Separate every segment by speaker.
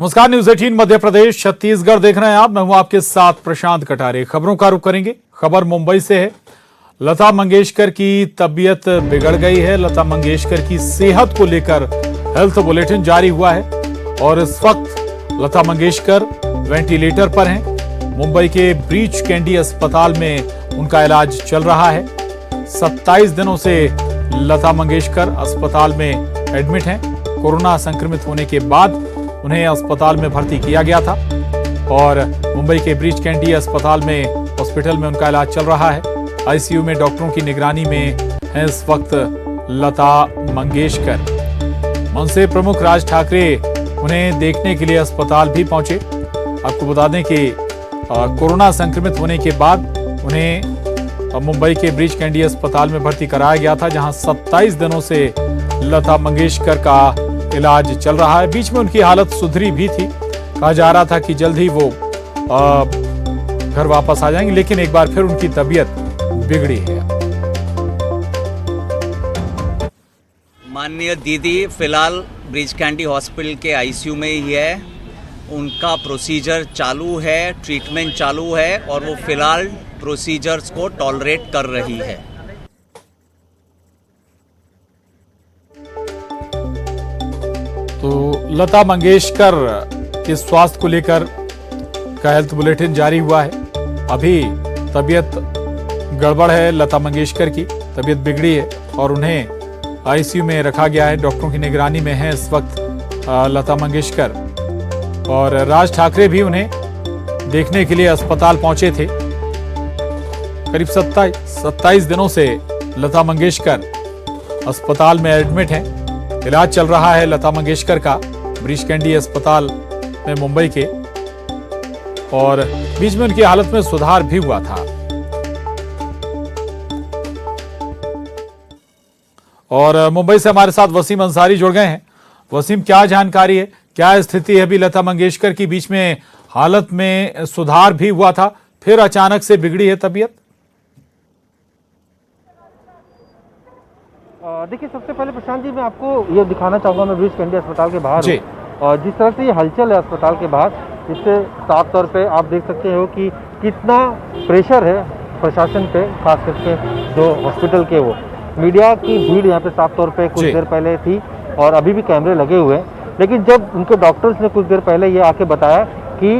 Speaker 1: नमस्कार, न्यूज 18 मध्य प्रदेश छत्तीसगढ़ देख रहे हैं आप। मैं हूं आपके साथ प्रशांत कटारे। खबरों का रुख करेंगे। खबर मुंबई से है। लता मंगेशकर की तबीयत बिगड़ गई है। लता मंगेशकर की सेहत को लेकर हेल्थ बुलेटिन जारी हुआ है और इस वक्त लता मंगेशकर वेंटिलेटर पर हैं। मुंबई के ब्रीच कैंडी अस्पताल में उनका इलाज चल रहा है। 27 दिनों से लता मंगेशकर अस्पताल में एडमिट हैं। कोरोना संक्रमित होने के बाद उन्हें अस्पताल में भर्ती किया गया था और मुंबई के ब्रीच कैंडी अस्पताल में हॉस्पिटल में उनका इलाज चल रहा है। आईसीयू में डॉक्टरों की निगरानी में है इस वक्त लता मंगेशकर। मनसे प्रमुख राज ठाकरे उन्हें देखने के लिए अस्पताल भी पहुंचे। आपको बता दें कि कोरोना संक्रमित होने के बाद उन्हें मुंबई के ब्रीच कैंडी अस्पताल में भर्ती कराया गया था, जहां 27 दिनों से लता मंगेशकर का इलाज चल रहा है। बीच में उनकी हालत सुधरी भी थी। कहा जा रहा था कि जल्द ही वो घर वापस आ जाएंगे, लेकिन एक बार फिर उनकी तबीयत बिगड़ी है।
Speaker 2: माननीय दीदी फिलहाल ब्रीच कैंडी हॉस्पिटल के आईसीयू में ही है। उनका प्रोसीजर चालू है, ट्रीटमेंट चालू है और वो फिलहाल प्रोसीजर्स को टॉलरेट कर रही है।
Speaker 1: तो लता मंगेशकर के स्वास्थ्य को लेकर का हेल्थ बुलेटिन जारी हुआ है। अभी तबीयत गड़बड़ है, लता मंगेशकर की तबीयत बिगड़ी है और उन्हें आईसीयू में रखा गया है। डॉक्टरों की निगरानी में है इस वक्त लता मंगेशकर और राज ठाकरे भी उन्हें देखने के लिए अस्पताल पहुंचे थे। करीब 27 दिनों से लता मंगेशकर अस्पताल में एडमिट हैं। इलाज चल रहा है लता मंगेशकर का ब्रीच कैंडी अस्पताल में मुंबई के, और बीच में उनकी हालत में सुधार भी हुआ था। और मुंबई से हमारे साथ वसीम अंसारी जुड़ गए हैं। वसीम, क्या जानकारी है, क्या स्थिति है अभी लता मंगेशकर की? बीच में हालत में सुधार भी हुआ था, फिर अचानक से बिगड़ी है तबीयत।
Speaker 3: देखिए, सबसे पहले प्रशांत जी मैं आपको ये दिखाना चाहूँगा, मैं ब्रीच कैंडी अस्पताल के बाहर हूँ और जिस तरह से ये हलचल है अस्पताल के बाहर, इससे साफ तौर पे आप देख सकते हो कि कितना प्रेशर है प्रशासन पे, खास करके जो हॉस्पिटल के वो मीडिया की भीड़ यहाँ पे साफ तौर पे कुछ देर पहले थी और अभी भी कैमरे लगे हुए हैं। लेकिन जब उनके डॉक्टर्स ने कुछ देर पहले ये आके बताया कि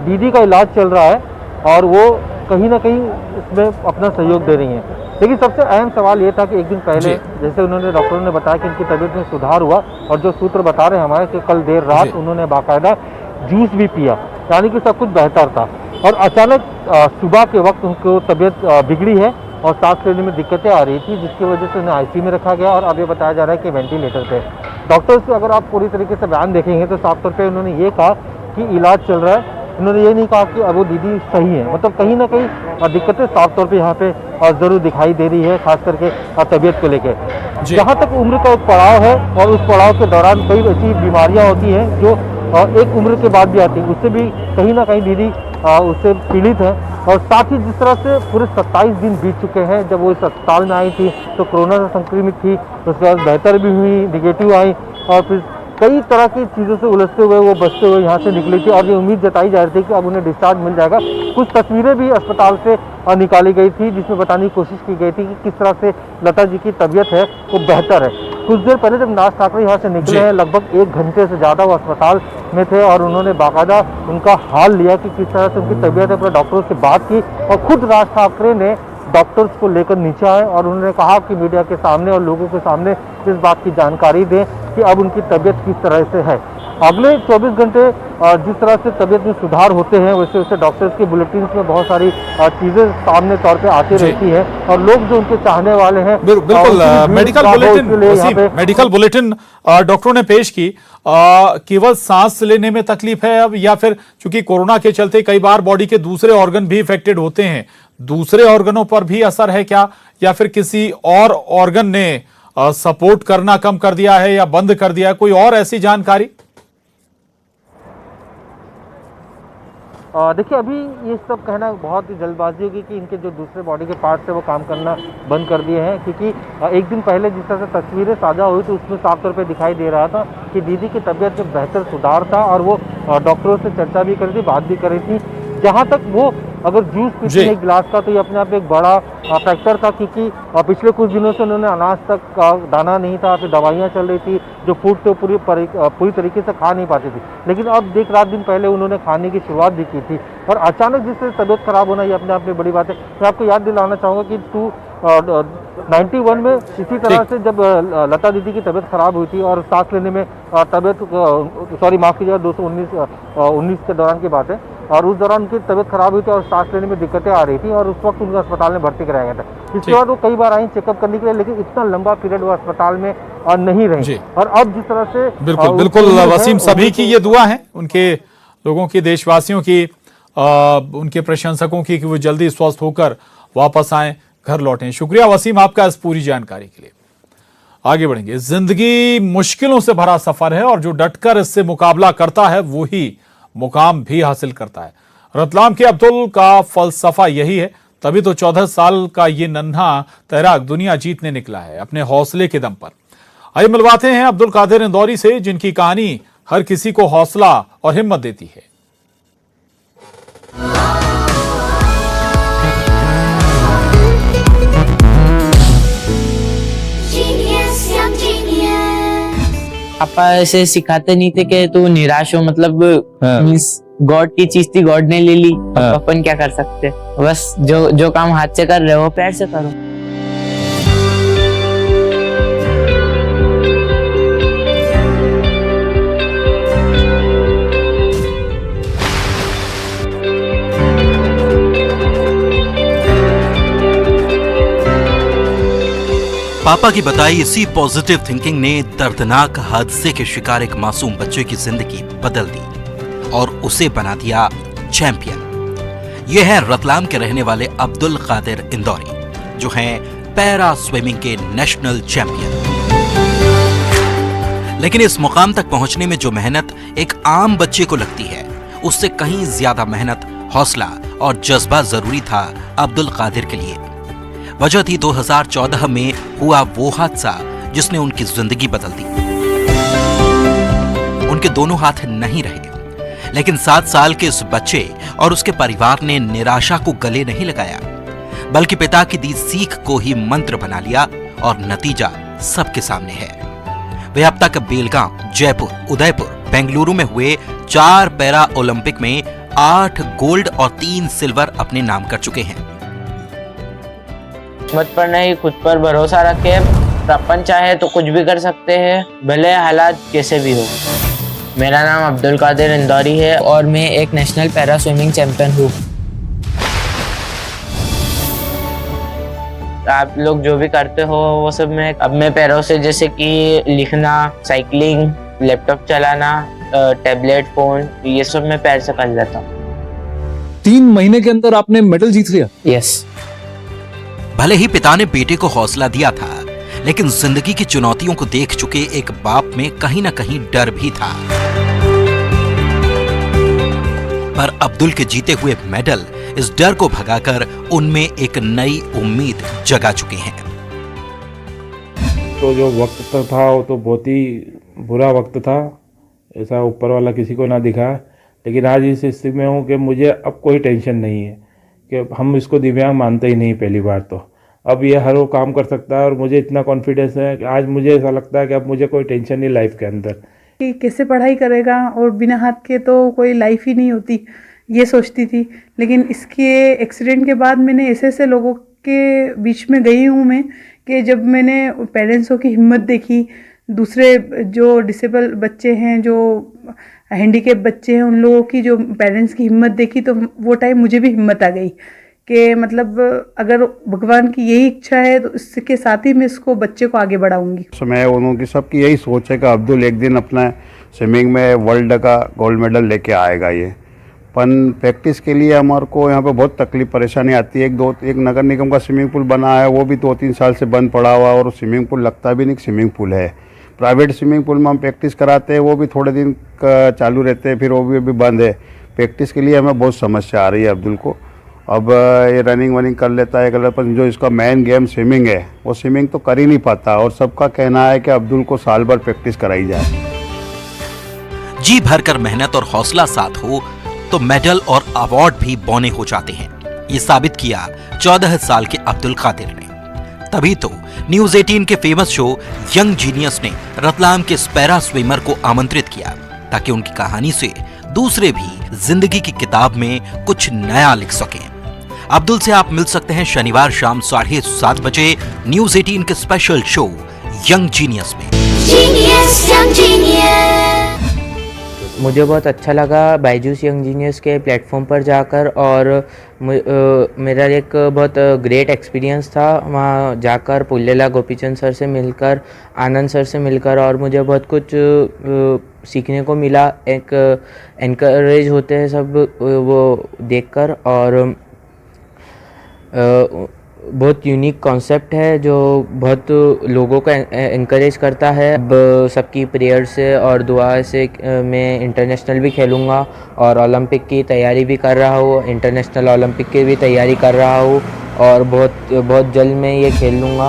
Speaker 3: दीदी का इलाज चल रहा है और वो कहीं ना कहीं इसमें अपना सहयोग दे रही हैं, लेकिन सबसे अहम सवाल ये था कि एक दिन पहले जैसे उन्होंने डॉक्टरों ने बताया कि इनकी तबीयत में सुधार हुआ और जो सूत्र बता रहे हैं हमारे कि कल देर रात उन्होंने बाकायदा जूस भी पिया, यानी कि सब कुछ बेहतर था। और अचानक सुबह के वक्त उनको तबीयत बिगड़ी है और सांस लेने में दिक्कतें आ रही थी, जिसकी वजह से उन्हें आईसीयू में रखा गया और अब ये बताया जा रहा है कि वेंटिलेटर पे। डॉक्टर्स अगर आप पूरी तरीके से बयान देखेंगे तो साफ तौर पर उन्होंने ये कहा कि इलाज चल रहा है। उन्होंने ये नहीं कहा कि अब वो दीदी सही है, मतलब कहीं ना कहीं दिक्कतें साफ तौर पे यहाँ पे जरूर दिखाई दे रही है, खास करके तबीयत को लेकर। जहाँ तक उम्र का एक पड़ाव है और उस पड़ाव के दौरान कई ऐसी बीमारियाँ होती हैं जो एक उम्र के बाद भी आती है, उससे भी कहीं ना कहीं दीदी उससे पीड़ित है। और साथ ही जिस तरह से पूरे 27 दिन बीत चुके हैं, जब वो इस अस्पताल में आई थी तो कोरोना से संक्रमित थी, उसके बाद बेहतर भी हुई, निगेटिव आई और फिर कई तरह की चीज़ों से उलझते हुए वो बचते हुए यहाँ से निकली थी और ये उम्मीद जताई जा रही थी कि अब उन्हें डिस्चार्ज मिल जाएगा। कुछ तस्वीरें भी अस्पताल से निकाली गई थी जिसमें बताने की कोशिश की गई थी कि किस तरह से लता जी की तबीयत है वो बेहतर है। कुछ देर पहले जब राज ठाकरे यहाँ से निकले हैं, लगभग 1 घंटे से ज़्यादा वो अस्पताल में थे और उन्होंने बाकायदा उनका हाल लिया कि किस तरह से उनकी तबीयत है, अपने डॉक्टरों से बात की और खुद राज ठाकरे ने डॉक्टर्स को लेकर नीचे आए और उन्होंने कहा कि मीडिया के सामने और लोगों के सामने इस बात की जानकारी दें कि अब उनकी तबीयत किस तरह से है। अगले 24 घंटे जिस तरह से तबीयत में सुधार होते हैं वैसे वैसे डॉक्टर्स के बुलेटिन में बहुत सारी चीजें सामने तौर पे आती रहती हैं और लोग जो उनके चाहने वाले हैं
Speaker 1: बिल्कुल मेडिकल बुलेटिन डॉक्टरों ने पेश की। केवल सांस लेने में तकलीफ है अब, या फिर चूंकि कोरोना के चलते कई बार बॉडी के दूसरे ऑर्गन भी इफेक्टेड होते हैं, दूसरे ऑर्गनों पर भी असर है क्या, या फिर किसी और ऑर्गन ने सपोर्ट करना कम कर दिया है या बंद कर दिया है? कोई और ऐसी जानकारी?
Speaker 3: देखिए अभी ये सब कहना बहुत ही जल्दबाजी होगी कि इनके जो दूसरे बॉडी के पार्ट्स है वो काम करना बंद कर दिए हैं, क्योंकि एक दिन पहले जिस तरह से तस्वीरें साझा हुई तो उसमें साफ तौर पे दिखाई दे रहा था कि दीदी की तबीयत में बेहतर सुधार था और वो डॉक्टरों से चर्चा भी करी थी, बात भी करी थी। जहाँ तक वो अगर जूस पीती है एक गिलास का तो ये अपने आप एक बड़ा फैक्टर था, क्योंकि पिछले कुछ दिनों से उन्होंने अनाज तक का दाना नहीं था, फिर दवाइयाँ चल रही थी, जो फूड तो पूरी तरीके से खा नहीं पाती थी। लेकिन अब देख रात दिन पहले उन्होंने खाने की शुरुआत भी की थी और अचानक जिससे तबीयत खराब होना ये अपने आप में बड़ी बात है। मैं आपको याद दिलाना चाहूँगा कि 91 में इसी तरह से जब लता दीदी की तबीयत खराब हुई थी और सांस लेने में माफ़ कीजिएगा 219 के दौरान की बात है, और उस दौरान उनकी तबीयत खराब हुई थी और सांस लेने में दिक्कतें आ रही थी और उस वक्त उनको अस्पताल में भर्ती कराया गया था। इसके बाद वो कई बार आई चेकअप करने के लिए, लेकिन इतना लंबा पीरियड वो अस्पताल में नहीं रही। और अब जिस तरह से
Speaker 1: बिल्कुल वसीम, सभी की ये दुआ है, उनके लोगों की, देशवासियों की, उनके प्रशंसकों की, कि वो जल्दी स्वस्थ होकर वापस आए, घर लौटें। शुक्रिया वसीम आपका इस पूरी जानकारी के लिए। आगे बढ़ेंगे। जिंदगी मुश्किलों से भरा सफर है और जो डटकर इससे मुकाबला करता है वो ही मुकाम भी हासिल करता है। रतलाम के अब्दुल का फलसफा यही है, तभी तो 14 साल का ये नन्हा तैराक दुनिया जीतने निकला है अपने हौसले के दम पर। आइए मिलवाते हैं अब्दुल कादिर इंदौरी से, जिनकी कहानी हर किसी को हौसला और हिम्मत देती है।
Speaker 4: पापा ऐसे सिखाते नहीं थे कि तू निराश हो, मतलब मींस गॉड की चीज थी, गॉड ने ले ली, अपन क्या कर सकते, बस जो काम हाथ से कर रहे हो पैर से करो।
Speaker 5: पापा की बताई इसी पॉजिटिव थिंकिंग ने दर्दनाक हादसे के शिकार एक मासूम बच्चे की जिंदगी बदल दी और उसे बना दिया चैंपियन। ये है रतलाम के रहने वाले अब्दुल कादिर इंदौरी, जो हैं पैरा स्विमिंग के नेशनल चैंपियन। लेकिन इस मुकाम तक पहुंचने में जो मेहनत एक आम बच्चे को लगती है, उससे कहीं ज्यादा मेहनत, हौसला और जज्बा जरूरी था अब्दुल कादिर के लिए। वजह थी 2014 में हुआ वो हादसा जिसने उनकी जिंदगी बदल दी। उनके दोनों हाथ नहीं रहे, लेकिन 7 साल के इस बच्चे और उसके परिवार ने निराशा को गले नहीं लगाया, बल्कि पिता की दी सीख को ही मंत्र बना लिया और नतीजा सबके सामने है। वे अब तक बेलगांव, जयपुर, उदयपुर, बेंगलुरु में हुए 4 पैरा ओलंपिक में 8 गोल्ड और 3 सिल्वर अपने नाम कर चुके हैं।
Speaker 4: मत पर नहीं, खुद पर भरोसा रखे, अपन चाहे तो कुछ भी कर सकते हैं, भले हालात कैसे भी हो। मेरा नाम अब्दुल कादिर इंदौरी है और मैं एक नेशनल पैरा स्विमिंग चैंपियन हूँ। आप लोग जो भी करते हो वो सब मैं अपने पैरों से, जैसे कि लिखना, साइकिलिंग, लैपटॉप चलाना, टैबलेट, फोन, ये सब मैं पैर से कर लेता हूँ।
Speaker 6: 3 महीने के अंदर आपने मेडल जीत लिया?
Speaker 4: यस।
Speaker 5: भले ही पिता ने बेटे को हौसला दिया था, लेकिन जिंदगी की चुनौतियों को देख चुके एक बाप में कहीं ना कहीं डर भी था। पर अब्दुल के जीते हुए मेडल इस डर को भगाकर उनमें एक नई उम्मीद जगा चुके हैं।
Speaker 7: तो जो वक्त था वो तो बहुत ही बुरा वक्त था, ऐसा ऊपर वाला किसी को ना दिखा। लेकिन आज इस स्थिति में हूँ कि मुझे अब कोई टेंशन नहीं है, कि हम इसको दिव्यांग मानते ही नहीं पहली बार तो। अब ये हर वो काम कर सकता है और मुझे इतना कॉन्फिडेंस है कि आज मुझे ऐसा लगता है कि अब मुझे कोई टेंशन नहीं लाइफ के अंदर,
Speaker 8: कि कैसे पढ़ाई करेगा और बिना हाथ के तो कोई लाइफ ही नहीं होती, ये सोचती थी। लेकिन इसके एक्सीडेंट के बाद मैंने ऐसे ऐसे लोगों के बीच में गई हूँ मैं, कि जब मैंने पेरेंट्सों की हिम्मत देखी, दूसरे जो डिसेबल बच्चे हैं, जो हैंडीकैप बच्चे हैं, उन लोगों की जो पेरेंट्स की हिम्मत देखी, तो वो टाइम मुझे भी हिम्मत आ गई कि मतलब अगर भगवान की यही इच्छा है तो इसके साथ ही मैं इसको, बच्चे को आगे बढ़ाऊंगी।
Speaker 9: मैं उनकी सबकी यही सोच है कि अब्दुल एक दिन अपना स्विमिंग में वर्ल्ड का गोल्ड मेडल लेके आएगा ये। पर प्रैक्टिस के लिए हमारे को यहाँ पे बहुत तकलीफ परेशानी आती है। एक नगर निगम का स्विमिंग पूल बना है, वो भी 2-3 साल से बंद पड़ा हुआ, और स्विमिंग पूल लगता भी नहीं, स्विमिंग पूल है। प्राइवेट स्विमिंग पूल में हम प्रैक्टिस कराते हैं, वो भी थोड़े दिन चालू रहते हैं, फिर वो भी अभी बंद है। प्रैक्टिस के लिए हमें बहुत समस्या आ रही है अब्दुल को। अब ये रनिंग वनिंग कर लेता है पर जो इसका मेन गेम स्विमिंग है वो स्विमिंग तो कर ही नहीं पाता, और सबका कहना है कि अब्दुल को साल भर प्रैक्टिस कराई जाए।
Speaker 5: जी भरकर मेहनत और हौसला साथ हो तो मेडल और अवार्ड भी बौने हो जाते हैं। ये साबित किया 14 साल के अब्दुल कादिर ने। तभी तो न्यूज 18 के फेमस शो यंग जीनियस ने रतलाम के पैरा स्विमर को आमंत्रित किया ताकि उनकी कहानी से दूसरे भी जिंदगी की किताब में कुछ नया लिख सकें। अब्दुल से आप मिल सकते हैं शनिवार शाम 7:30 बजे न्यूज 18 के स्पेशल शो यंग जीनियस में।
Speaker 4: मुझे बहुत अच्छा लगा बायजूस यंग जीनियस के प्लेटफॉर्म पर जाकर, और मेरा एक बहुत ग्रेट एक्सपीरियंस था वहाँ जाकर, पुल्लेला गोपीचंद सर से मिलकर, आनंद सर से मिलकर, और मुझे बहुत कुछ सीखने को मिला। एक एनकरेज होते हैं सब वो देखकर, और बहुत यूनिक कॉन्सेप्ट है जो बहुत लोगों को एनकरेज करता है। अब सबकी प्रेयर से और दुआ से मैं इंटरनेशनल भी खेलूँगा और ओलंपिक की तैयारी भी कर रहा हूँ, इंटरनेशनल ओलंपिक की भी तैयारी कर रहा हूँ, और बहुत जल्द मैं ये खेल लूँगा।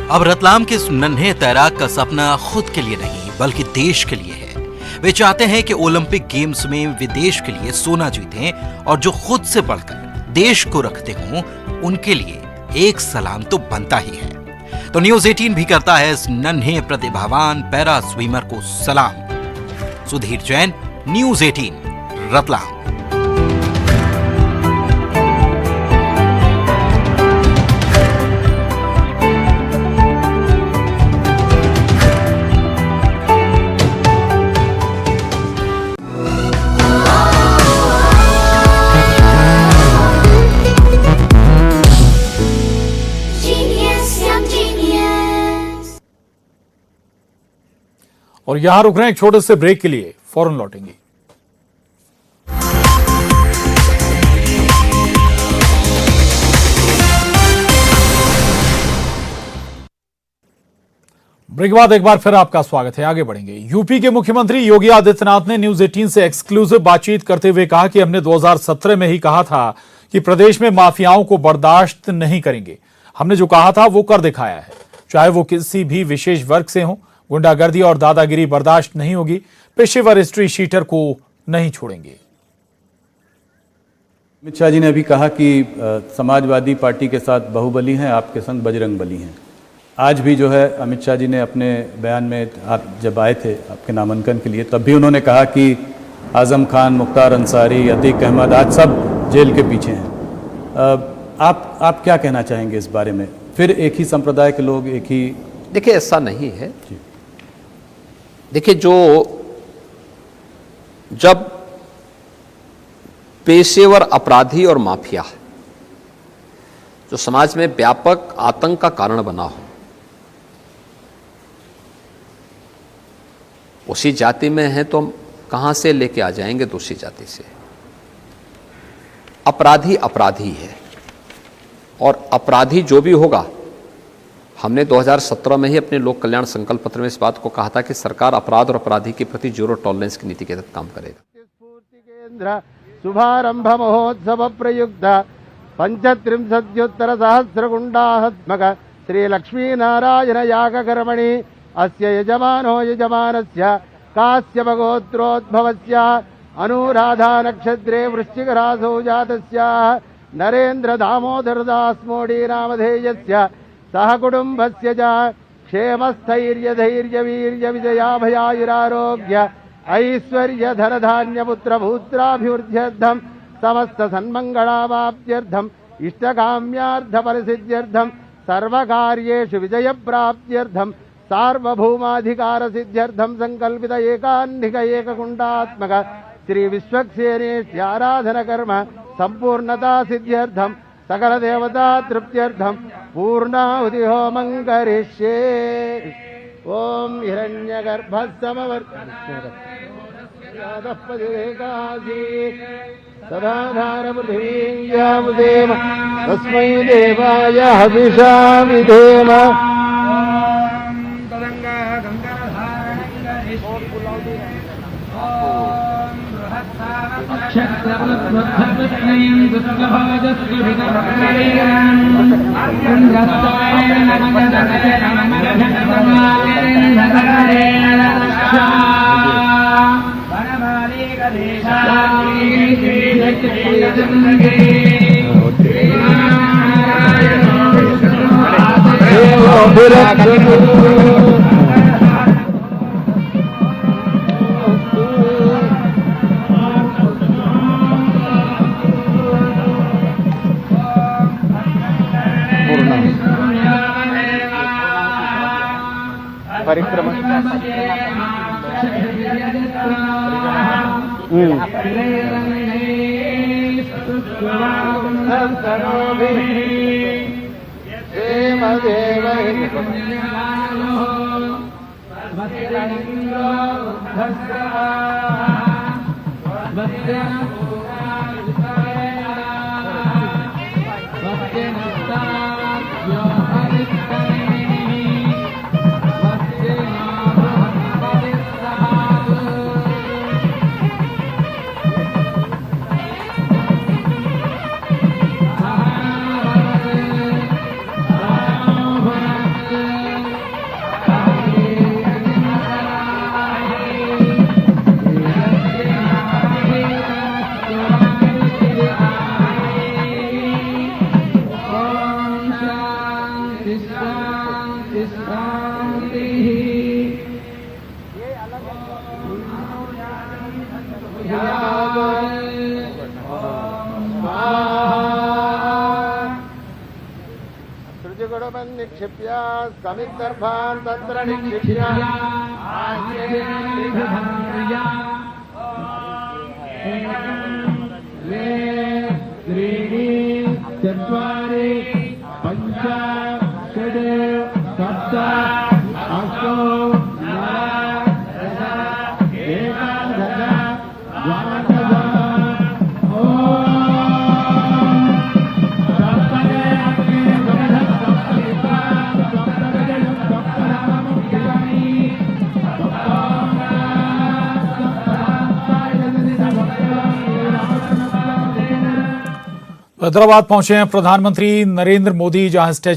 Speaker 5: अब रतलाम के इस नन्हे तैराक का सपना खुद के लिए नहीं बल्कि देश के लिए है। वे चाहते हैं कि ओलंपिक गेम्स में वे देश के लिए सोना जीतें, और जो खुद से बढ़कर देश को रखते हों उनके लिए एक सलाम तो बनता ही है। तो न्यूज 18 भी करता है इस नन्हे प्रतिभावान पैरा स्विमर को सलाम। सुधीर जैन, न्यूज 18, रतलाम।
Speaker 1: और यहां रुक रहे हैं एक छोटे से ब्रेक के लिए, फौरन लौटेंगे। ब्रेक के बाद एक बार फिर आपका स्वागत है। आगे बढ़ेंगे। यूपी के मुख्यमंत्री योगी आदित्यनाथ ने न्यूज 18 से एक्सक्लूसिव बातचीत करते हुए कहा कि हमने 2017 में ही कहा था कि प्रदेश में माफियाओं को बर्दाश्त नहीं करेंगे। हमने जो कहा था वो कर दिखाया है, चाहे वो किसी भी विशेष वर्ग से हो। गुंडागर्दी और दादागिरी बर्दाश्त नहीं होगी। पेशेवर हिस्ट्री शीटर को नहीं छोड़ेंगे।
Speaker 6: अमित शाह जी ने अभी कहा कि समाजवादी पार्टी के साथ बाहुबली हैं, आपके संग बजरंग बली हैं। आज भी जो है अमित शाह जी ने अपने बयान में, आप जब आए थे आपके नामांकन के लिए, तब भी उन्होंने कहा कि आजम खान, मुख्तार अंसारी, अतीक अहमद आज सब जेल के पीछे हैं। आप क्या कहना चाहेंगे इस बारे में? फिर एक ही संप्रदाय के लोग एक ही?
Speaker 10: देखिए, ऐसा नहीं है। देखिए, जब पेशेवर अपराधी और माफिया जो समाज में व्यापक आतंक का कारण बना हो, उसी जाति में है तो हम कहां से लेके आ जाएंगे दूसरी जाति से? अपराधी अपराधी है, और अपराधी जो भी होगा, हमने 2017 में ही अपने लोक कल्याण संकल्प पत्र में इस बात को कहा था कि सरकार अपराध और अपराधी के प्रति जीरो टॉलरेंस की नीति के तहत काम करेगा।
Speaker 3: शुभारंभ महोत्सव प्रयुक्त पंचत्रिंशत्युत्तर सहस्रगुंडात्मक श्री लक्ष्मी नारायण याग कर्मणि अस्य यजमानो यजमानस्य काश्यप गोत्रोद्भवस्य अनुराधा नक्षत्रे वृश्चिक रासौ जातस्य नरेंद्र दामोदर दास मोडी नामधेयस्य सह कुटुंबस्य च क्षेमस्थैर्य धैर्य वीर्य विजयाभयायुरारोग्य ऐश्वर्य धन धान्य पुत्र भूत्राभिवृद्ध्यर्थम समस्त सन्मंगलावाप्त्यर्थम इष्टकाम्यार्थ परिसिद्ध्यर्थम सर्वकार्येषु विजय प्राप्त्यर्थम सार्वभौमाधिकार सिद्ध्यर्थम संकल्पित एकान्निक एककुंडात्मक श्री विश्वक्सेनेश्वर आराधन कर्म संपूर्णता सिद्ध्यर्थम सकल देवता तृप्त्यर्थम पूर्णाहुति होमं करिष्ये। ओम हिरण्यगर्भः सदाधार पृथ्वीं यावदेव तस्मै देवाय हविषा विधेम। गंगा गंगा
Speaker 9: निक्षिप्य समिद्धर्भान् तत्र निक्षिप्य
Speaker 7: चत्वारि पञ्च षड् सप्त अष्टौ नव दश एकादश द्वादश
Speaker 1: हैदराबाद पहुंचे हैं प्रधानमंत्री नरेंद्र मोदी, जहां स्टैच्यू